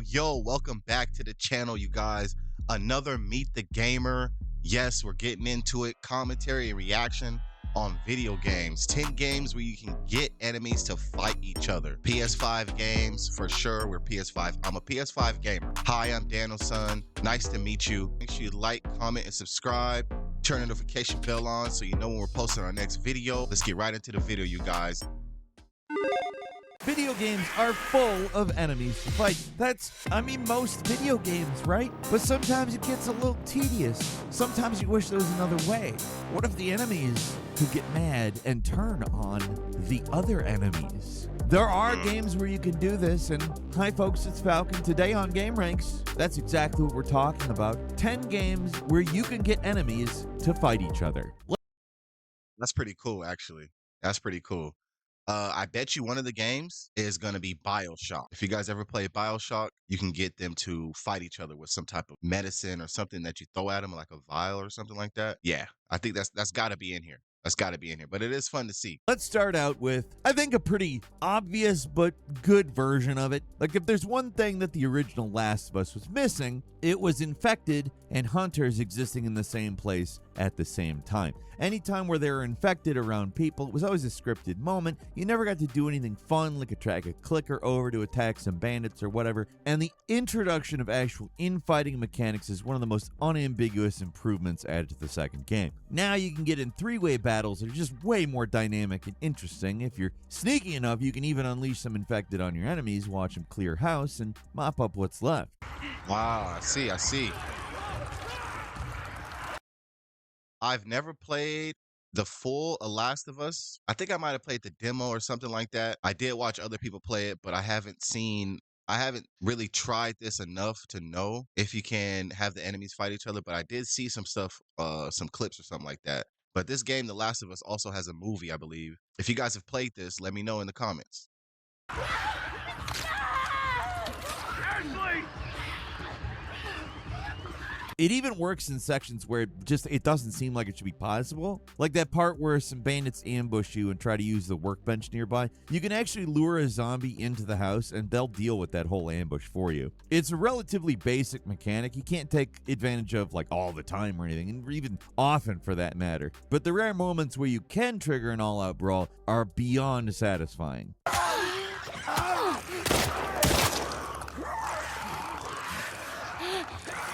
Yo, welcome back to the channel, you guys. Another Meet the Gamer. Yes, we're getting into it. Commentary and reaction on video games. 10 games where you can get enemies to fight each other. PS5 games, for sure. We're PS5. I'm a PS5 gamer. Hi, I'm DaniyelSon. Nice to meet you. Make sure you like, comment, and subscribe. Turn the notification bell on so you know when we're posting our next video. Let's get right into the video, you guys. Video games are full of enemies to fight. Most video games, right? But sometimes it gets a little tedious. Sometimes you wish there was another way. What if the enemies could get mad and turn on the other enemies? There are games where you can do this, and hi folks, it's Falcon. Today on Game Ranks, that's exactly what we're talking about. 10 games where you can get enemies to fight each other. That's pretty cool, actually. That's pretty cool. I bet you one of the games is going to be BioShock. If you guys ever play BioShock, you can get them to fight each other with some type of medicine or something that you throw at them, like a vial or something like that. Yeah, I think that's got to be in here. That's got to be in here, but it is fun to see. Let's start out with, I think, a pretty obvious but good version of it. Like, if there's one thing that the original Last of Us was missing, it was infected and hunters existing in the same place at the same time. Anytime where they were infected around people, it was always a scripted moment. You never got to do anything fun, like drag a clicker over to attack some bandits or whatever. And the introduction of actual infighting mechanics is one of the most unambiguous improvements added to the second game. Now you can get in three-way battles that are just way more dynamic and interesting. If you're sneaky enough, you can even unleash some infected on your enemies, watch them clear house, and mop up what's left. Wow, I see. I've never played the full Last of Us. I think I might have played the demo or something like that. I did watch other people play it, but I haven't really tried this enough to know if you can have the enemies fight each other, but I did see some stuff, some clips or something like that. But this game, The Last of Us, also has a movie, I believe. If you guys have played this, let me know in the comments. It even works in sections where it doesn't seem like it should be possible. Like that part where some bandits ambush you and try to use the workbench nearby. You can actually lure a zombie into the house and they'll deal with that whole ambush for you. It's a relatively basic mechanic you can't take advantage of like all the time or anything, and even often for that matter. But the rare moments where you can trigger an all-out brawl are beyond satisfying.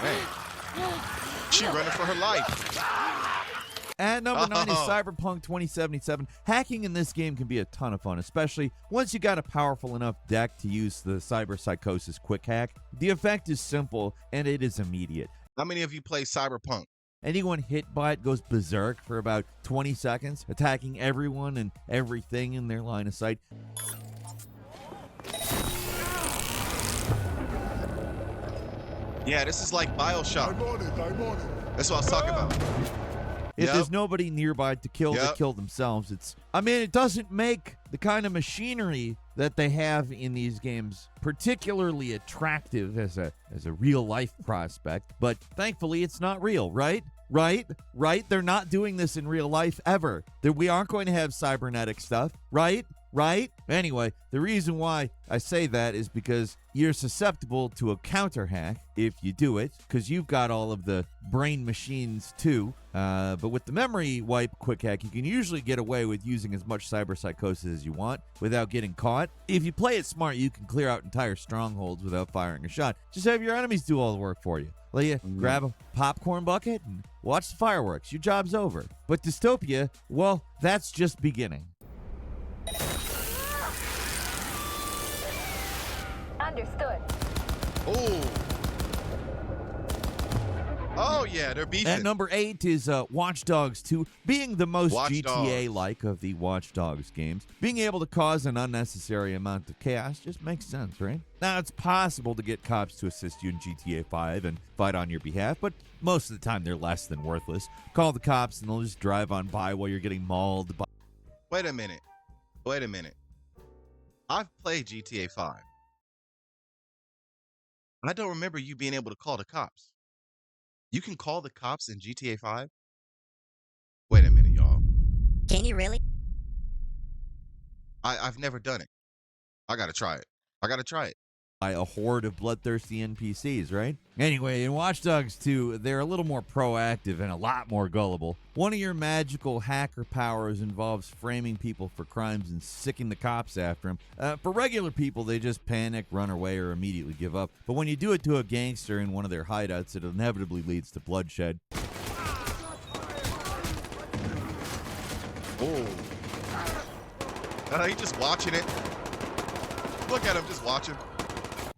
Hey. She running for her life. And number 9 is Cyberpunk 2077. Hacking in this game can be a ton of fun, especially once you got a powerful enough deck to use the Cyber Psychosis quick hack. The effect is simple and it is immediate. How many of you play Cyberpunk? Anyone hit by it goes berserk for about 20 seconds, attacking everyone and everything in their line of sight. Yeah, this is like BioShock. I'm on it. That's what I was talking about. If there's nobody nearby to kill, they kill themselves. It doesn't make the kind of machinery that they have in these games particularly attractive as a real life prospect, but thankfully it's not real, right? Right? They're not doing this in real life ever. We aren't going to have cybernetic stuff, right? Anyway, the reason why I say that is because you're susceptible to a counter hack if you do it, because you've got all of the brain machines too. But with the memory wipe quick hack, you can usually get away with using as much cyber psychosis as you want without getting caught. If you play it smart, you can clear out entire strongholds without firing a shot. Just have your enemies do all the work for you. Let you grab a popcorn bucket and watch the fireworks. Your job's over. But dystopia, well, that's just beginning. Understood. Oh yeah, they're beefing. At number 8 is Watch Dogs 2. Being the most GTA-like of the Watch Dogs games, being able to cause an unnecessary amount of chaos just makes sense, right? Now, it's possible to get cops to assist you in GTA 5 and fight on your behalf, but most of the time they're less than worthless. Call the cops and they'll just drive on by while you're getting mauled by... Wait a minute. I've played GTA 5. I don't remember you being able to call the cops. You can call the cops in GTA 5? Wait a minute, y'all. Can you really? I've never done it. I gotta try it. by a horde of bloodthirsty NPCs, right? Anyway, in Watch Dogs 2, they're a little more proactive and a lot more gullible. One of your magical hacker powers involves framing people for crimes and sicking the cops after them. For regular people, they just panic, run away, or immediately give up. But when you do it to a gangster in one of their hideouts, it inevitably leads to bloodshed. Oh. He's just watching it. Look at him just watching.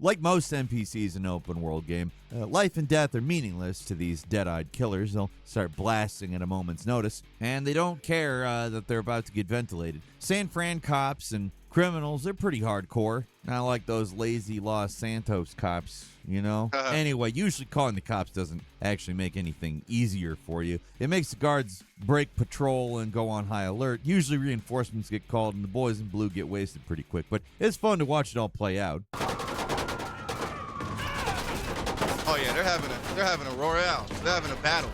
Like most NPCs in an open world game, life and death are meaningless to these dead-eyed killers. They'll start blasting at a moment's notice, and they don't care that they're about to get ventilated. San Fran cops and criminals, they're pretty hardcore. Not like those lazy Los Santos cops, you know? Anyway, usually calling the cops doesn't actually make anything easier for you. It makes the guards break patrol and go on high alert. Usually reinforcements get called and the boys in blue get wasted pretty quick, but it's fun to watch it all play out. Oh yeah, they're having a royale. They're having a battle.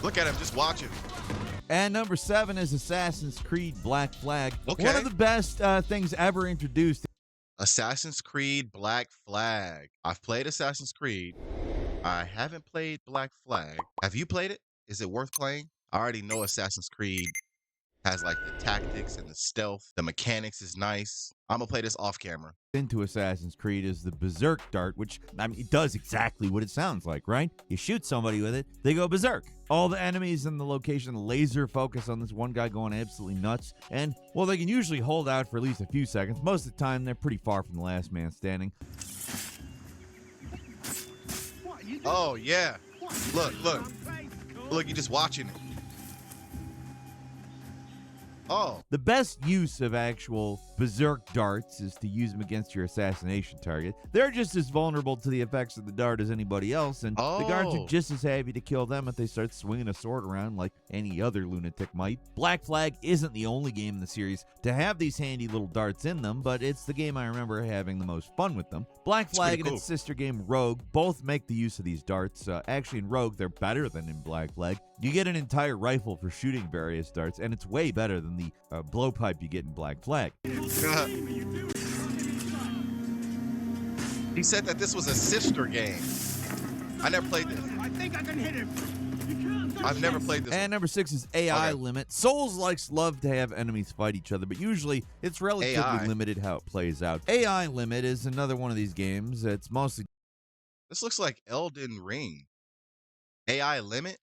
Look at him just watching. And number 7 is Assassin's Creed Black Flag. Okay. One of the best things ever introduced. Assassin's Creed Black Flag. I've played Assassin's Creed. I haven't played Black Flag. Have you played it? Is it worth playing? I already know Assassin's Creed has like the tactics and the stealth. The mechanics is nice. I'm gonna play this off camera. Into Assassin's Creed is the Berserk Dart, which, I mean, it does exactly what it sounds like, right? You shoot somebody with it, they go berserk. All the enemies in the location laser focus on this one guy going absolutely nuts. And, well, they can usually hold out for at least a few seconds. Most of the time, they're pretty far from the last man standing. Oh, yeah. Look. Look, you're just watching it. Oh. The best use of actual berserk darts is to use them against your assassination target. They're just as vulnerable to the effects of the dart as anybody else, and the guards are just as happy to kill them if they start swinging a sword around like any other lunatic might. Black Flag isn't the only game in the series to have these handy little darts in them, but it's the game I remember having the most fun with them. Black Flag and its sister game Rogue both make the use of these darts. Actually, in Rogue, they're better than in Black Flag. You get an entire rifle for shooting various darts, and it's way better than the blowpipe you get in Black Flag. He said that this was a sister game. I never played this. I think I can hit him. I've never played this. And number 6 is AI Limit. Souls-likes love to have enemies fight each other, but usually it's relatively limited how it plays out. AI Limit is another one of these games. It's mostly... This looks like Elden Ring. AI Limit?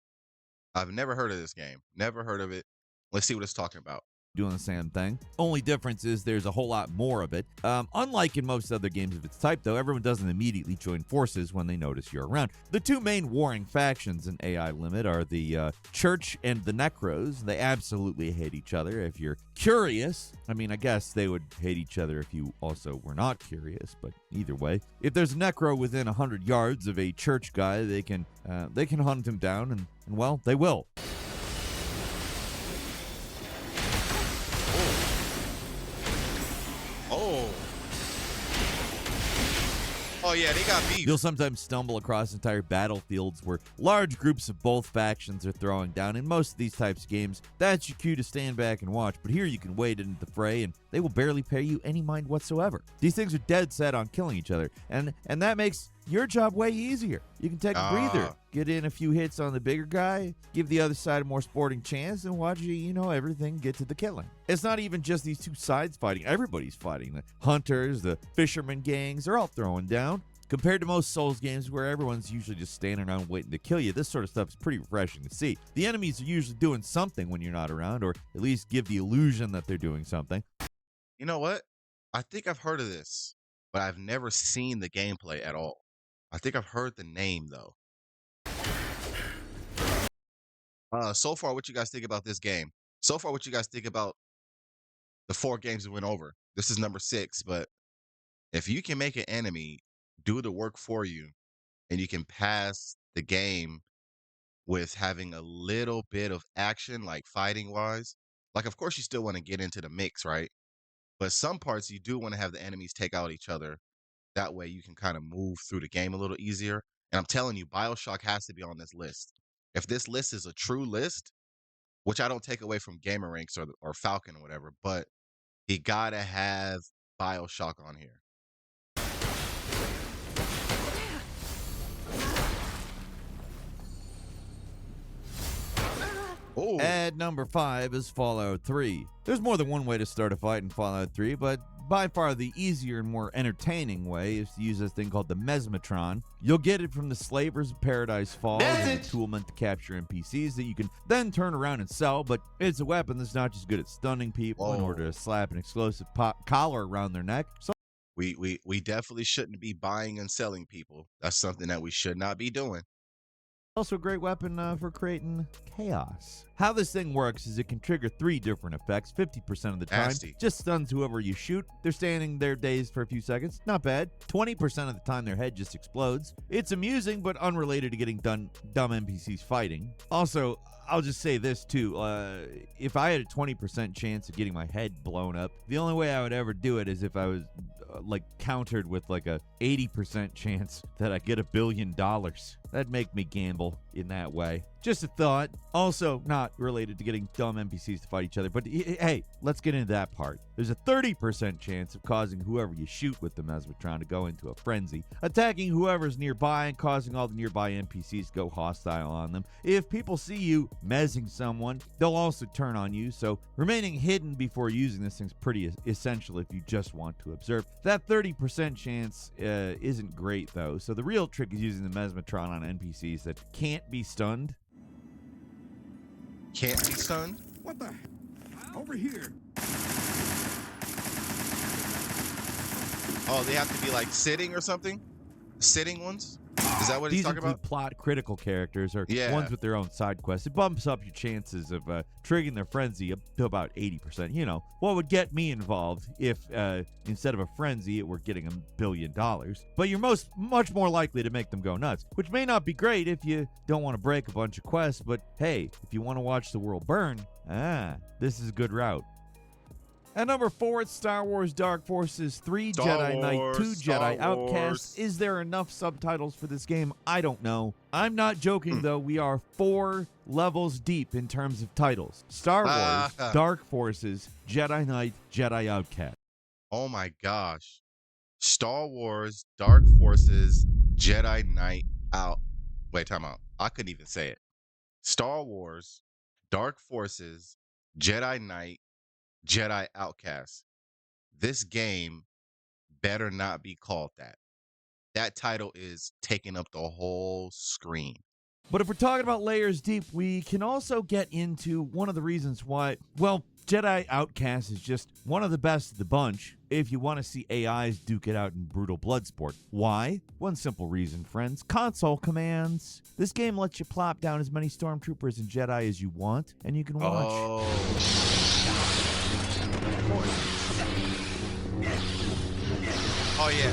I've never heard of this game. Never heard of it. Let's see what it's talking about. Doing the same thing. Only difference is there's a whole lot more of it. Unlike in most other games of its type, though, everyone doesn't immediately join forces when they notice you're around. The two main warring factions in AI Limit are the Church and the Necros. They absolutely hate each other. If you're curious, I mean, I guess they would hate each other if you also were not curious, but either way. If there's a Necro within 100 yards of a Church guy, they can hunt him down, and well, they will. Oh, yeah, they got beef. You'll sometimes stumble across entire battlefields where large groups of both factions are throwing down. In most of these types of games, that's your cue to stand back and watch. But here you can wade into the fray, and they will barely pay you any mind whatsoever. These things are dead set on killing each other, and that makes your job way easier. You can take a breather, get in a few hits on the bigger guy, give the other side a more sporting chance, and watch everything get to the killing. It's not even just these two sides fighting. Everybody's fighting. The hunters, the fisherman gangs, they're all throwing down. Compared to most Souls games where everyone's usually just standing around waiting to kill you, this sort of stuff is pretty refreshing to see. The enemies are usually doing something when you're not around, or at least give the illusion that they're doing something. You know what? I think I've heard of this, but I've never seen the gameplay at all. I think I've heard the name, though. So far, what you guys think about this game? So far, what you guys think about the 4 games we went over? This is number 6, but if you can make an enemy do the work for you, and you can pass the game with having a little bit of action, like fighting-wise, like, of course, you still want to get into the mix, right? But some parts, you do want to have the enemies take out each other. That way you can kind of move through the game a little easier. And I'm telling you, BioShock has to be on this list. If this list is a true list, which I don't take away from Gamer Ranks or Falcon or whatever, but you gotta have BioShock on here. Ooh. At number 5 is Fallout 3. There's more than one way to start a fight in Fallout 3, but by far the easier and more entertaining way is to use this thing called the Mesmatron. You'll get it from the Slavers of Paradise Falls. It's a tool meant to capture NPCs that you can then turn around and sell, but it's a weapon that's not just good at stunning people in order to slap an explosive collar around their neck. So we definitely shouldn't be buying and selling people. That's something that we should not be doing. Also a great weapon for creating chaos. How this thing works is it can trigger 3 different effects 50% of the time. Nasty. Just stuns whoever you shoot. They're standing there dazed for a few seconds. Not bad. 20% of the time their head just explodes. It's amusing but unrelated to getting dumb NPCs fighting. Also, I'll just say this too. If I had a 20% chance of getting my head blown up, the only way I would ever do it is if I was countered with like a 80% chance that I get $1 billion. That'd make me gamble in that way. Just a thought. Also, not related to getting dumb NPCs to fight each other, but hey, let's get into that part. There's a 30% chance of causing whoever you shoot with the Mesmatron to go into a frenzy, attacking whoever's nearby and causing all the nearby NPCs to go hostile on them. If people see you mezzing someone, they'll also turn on you, so remaining hidden before using this thing's pretty essential if you just want to observe. That 30% chance isn't great, though, so the real trick is using the Mesmatron on NPCs that can't be stunned. Can't be stunned? What the? Over here. Oh, they have to be like sitting or something? Sitting ones? Is that what he's talking about? These include plot critical characters or ones with their own side quests. It bumps up your chances of triggering their frenzy up to about 80%. You know, what would get me involved if instead of a frenzy, it were getting $1 billion. But you're much more likely to make them go nuts, which may not be great if you don't want to break a bunch of quests. But hey, if you want to watch the world burn, this is a good route. At number 4, it's Star Wars Dark Forces 3, Jedi Knight 2, Jedi Outcast. Is there enough subtitles for this game? I don't know. I'm not joking, though. We are 4 levels deep in terms of titles. Star Wars, Dark Forces, Jedi Knight, Jedi Outcast. Oh my gosh. Star Wars, Dark Forces, Jedi Knight out. Wait, time out. I couldn't even say it. Star Wars, Dark Forces, Jedi Knight, Jedi Outcast. This game better not be called that. That title is taking up the whole screen. But if we're talking about layers deep, we can also get into one of the reasons why, well, Jedi Outcast is just one of the best of the bunch if you want to see AIs duke it out in brutal blood sport. Why? One simple reason, friends. Console commands. This game lets you plop down as many stormtroopers and Jedi as you want, and you can watch. Oh, yeah.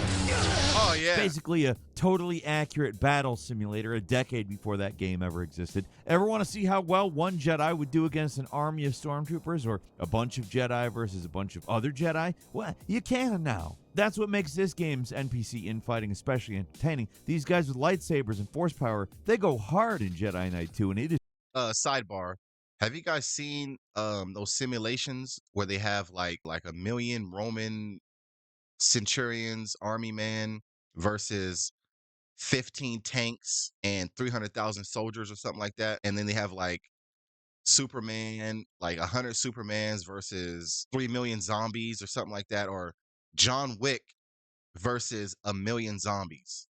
Oh, yeah. Basically a totally accurate battle simulator a decade before that game ever existed. Ever want to see how well one Jedi would do against an army of stormtroopers or a bunch of Jedi versus a bunch of other Jedi? Well, you can now. That's what makes this game's NPC infighting especially entertaining. These guys with lightsabers and force power, they go hard in Jedi Knight 2, and it is... Sidebar. Have you guys seen those simulations where they have like 1 million Roman centurions, army man versus 15 tanks and 300,000 soldiers or something like that? And then they have like Superman, like 100 Supermans versus 3 million zombies or something like that, or John Wick versus 1 million zombies.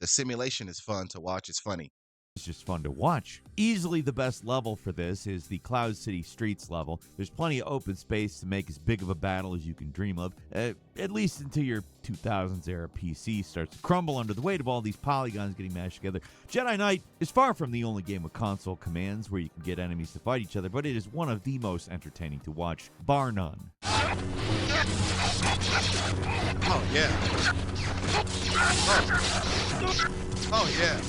The simulation is fun to watch. It's funny. It's just fun to watch. Easily the best level for this is the Cloud City Streets level. There's plenty of open space to make as big of a battle as you can dream of, at least until your 2000s era PC starts to crumble under the weight of all these polygons getting mashed together. Jedi Knight is far from the only game with console commands where you can get enemies to fight each other, but it is one of the most entertaining to watch, bar none. Oh, yeah. Oh, yeah.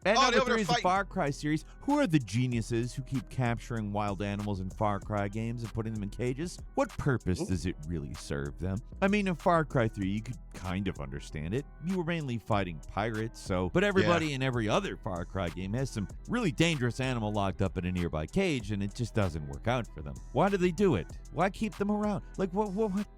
And Oh, number they over 3 there is the fighting. Far Cry series. Who are the geniuses who keep capturing wild animals in Far Cry games and putting them in cages? What purpose does it really serve them? I mean, in Far Cry 3, you could kind of understand it. You were mainly fighting pirates, but everybody in every other Far Cry game has some really dangerous animal locked up in a nearby cage, and it just doesn't work out for them. Why do they do it? Why keep them around? Like, what?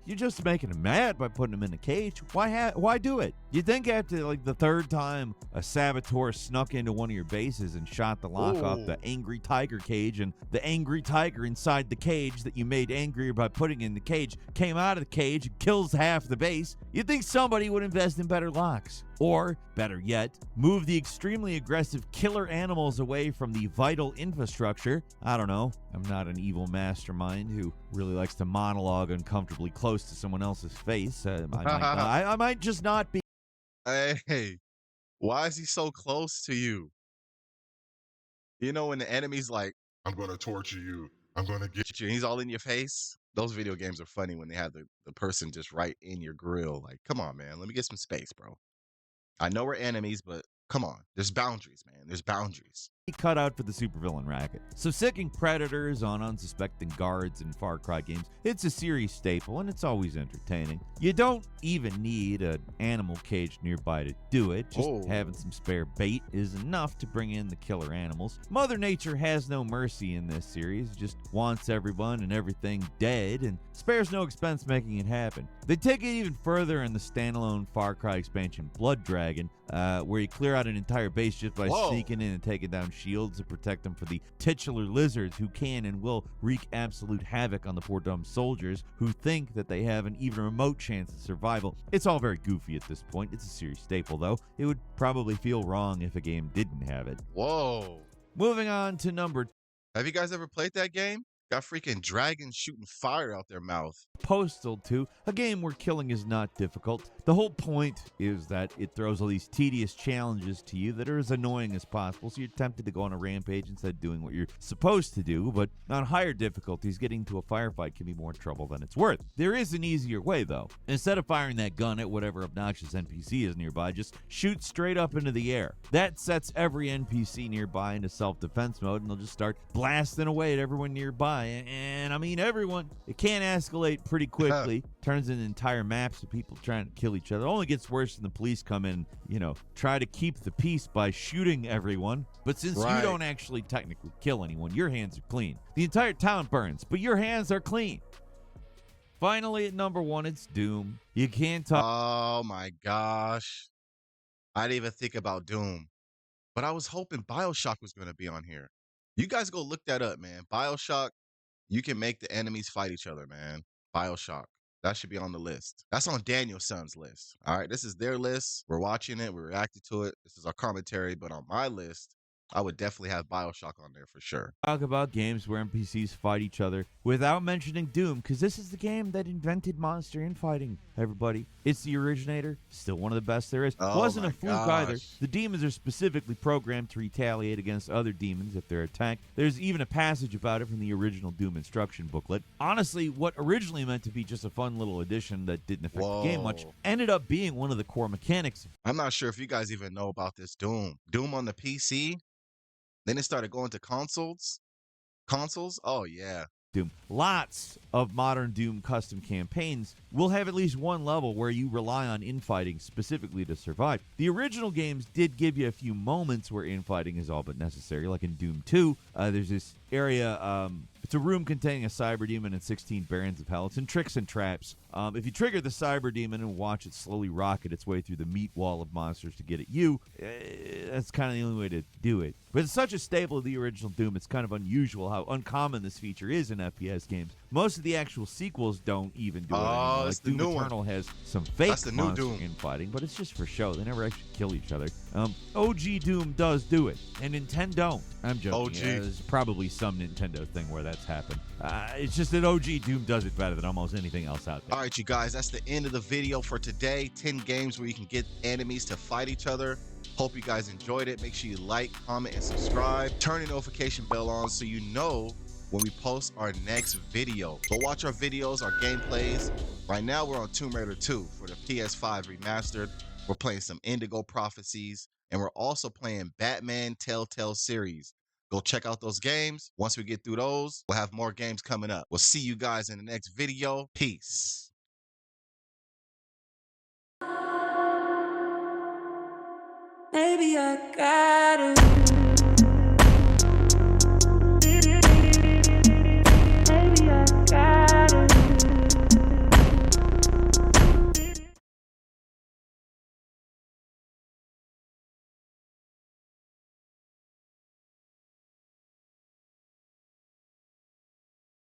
You're just making them mad by putting them in a cage. Why do it? You'd think after, like, the third time a saboteur snuck into one of your bases and shot the lock off the angry tiger cage, and the angry tiger inside the cage that you made angrier by putting in the cage came out of the cage and kills half the base, you'd think somebody would invest in better locks. Or, better yet, move the extremely aggressive killer animals away from the vital infrastructure. I don't know. I'm not an evil mastermind who really likes to monologue uncomfortably close to someone else's face. I might just not be. Hey, why is he so close to you? You know, when the enemy's like, I'm gonna torture you. I'm gonna get and he's all in your face. Those video games are funny when they have the person just right in your grill. Like, come on, man. Let me get some space, bro. I know we're enemies, but come on. There's boundaries, man. There's boundaries. Cut out for the supervillain racket. So sicking predators on unsuspecting guards in Far Cry games, it's a series staple and it's always entertaining. You don't even need an animal cage nearby to do it. Just having some spare bait is enough to bring in the killer animals. Mother Nature has no mercy in this series, just wants everyone and everything dead and spares no expense making it happen. They take it even further in the standalone Far Cry expansion Blood Dragon, where you clear out an entire base just by sneaking in and taking down shields to protect them for the titular lizards who can and will wreak absolute havoc on the poor dumb soldiers who think that they have an even remote chance of survival. It's all very goofy at this point. It's a series staple, though. It would probably feel wrong if a game didn't have it. Whoa. Moving on to number. Have you guys ever played that game? Got freaking dragons shooting fire out their mouth. Postal 2, a game where killing is not difficult. The whole point is that it throws all these tedious challenges to you that are as annoying as possible, so you're tempted to go on a rampage instead of doing what you're supposed to do, but on higher difficulties, getting to a firefight can be more trouble than it's worth. There is an easier way, though. Instead of firing that gun at whatever obnoxious NPC is nearby, just shoot straight up into the air. That sets every NPC nearby into self-defense mode, and they'll just start blasting away at everyone nearby. And I mean everyone. It can escalate pretty quickly. Turns into entire maps of people trying to kill each other. It only gets worse when the police come in, try to keep the peace by shooting everyone. But since you don't actually technically kill anyone, your hands are clean. The entire town burns, but your hands are clean. Finally, at number 1, it's Doom. You can't talk. Oh my gosh. I didn't even think about Doom. But I was hoping BioShock was going to be on here. You guys go look that up, man. BioShock. You can make the enemies fight each other, man. BioShock. That should be on the list. That's on DaniyelSon's list. All right, this is their list. We're watching it. We're reacting to it. This is our commentary. But on my list, I would definitely have BioShock on there for sure. Talk about games where NPCs fight each other without mentioning Doom, because this is the game that invented monster infighting, everybody. It's the originator, still one of the best there is. Wasn't a fluke either. The demons are specifically programmed to retaliate against other demons if they're attacked. There's even a passage about it from the original Doom instruction booklet. Honestly, what originally meant to be just a fun little addition that didn't affect the game much ended up being one of the core mechanics. I'm not sure if you guys even know about this Doom. Doom on the PC. Then it started going to consoles. Oh, yeah. Doom. Lots of modern Doom custom campaigns will have at least one level where you rely on infighting specifically to survive. The original games did give you a few moments where infighting is all but necessary, like in Doom 2. There's this area, it's a room containing a cyber demon and 16 barons of hell. It's in tricks and traps. If you trigger the cyber demon and watch it slowly rocket its way through the meat wall of monsters to get at you, that's kind of the only way to do it. But it's such a staple of the original Doom, it's kind of unusual how uncommon this feature is in FPS games. Most of the actual sequels don't even do it anymore. Like Doom Eternal has some fake monster infighting, but it's just for show. They never actually kill each other. OG Doom does do it, and Nintendo don't. I'm joking. OG. There's probably some Nintendo thing where that's happened. It's just that OG Doom does it better than almost anything else out there. All right, you guys, that's the end of the video for today. 10 games where you can get enemies to fight each other. Hope you guys enjoyed it. Make sure you like, comment, and subscribe. Turn the notification bell on so you know when we post our next video. Go watch our videos, our gameplays. Right now, we're on Tomb Raider 2 for the PS5 remastered. We're playing some Indigo Prophecies. And we're also playing Batman Telltale series. Go check out those games. Once we get through those, we'll have more games coming up. We'll see you guys in the next video. Peace. Maybe I gotta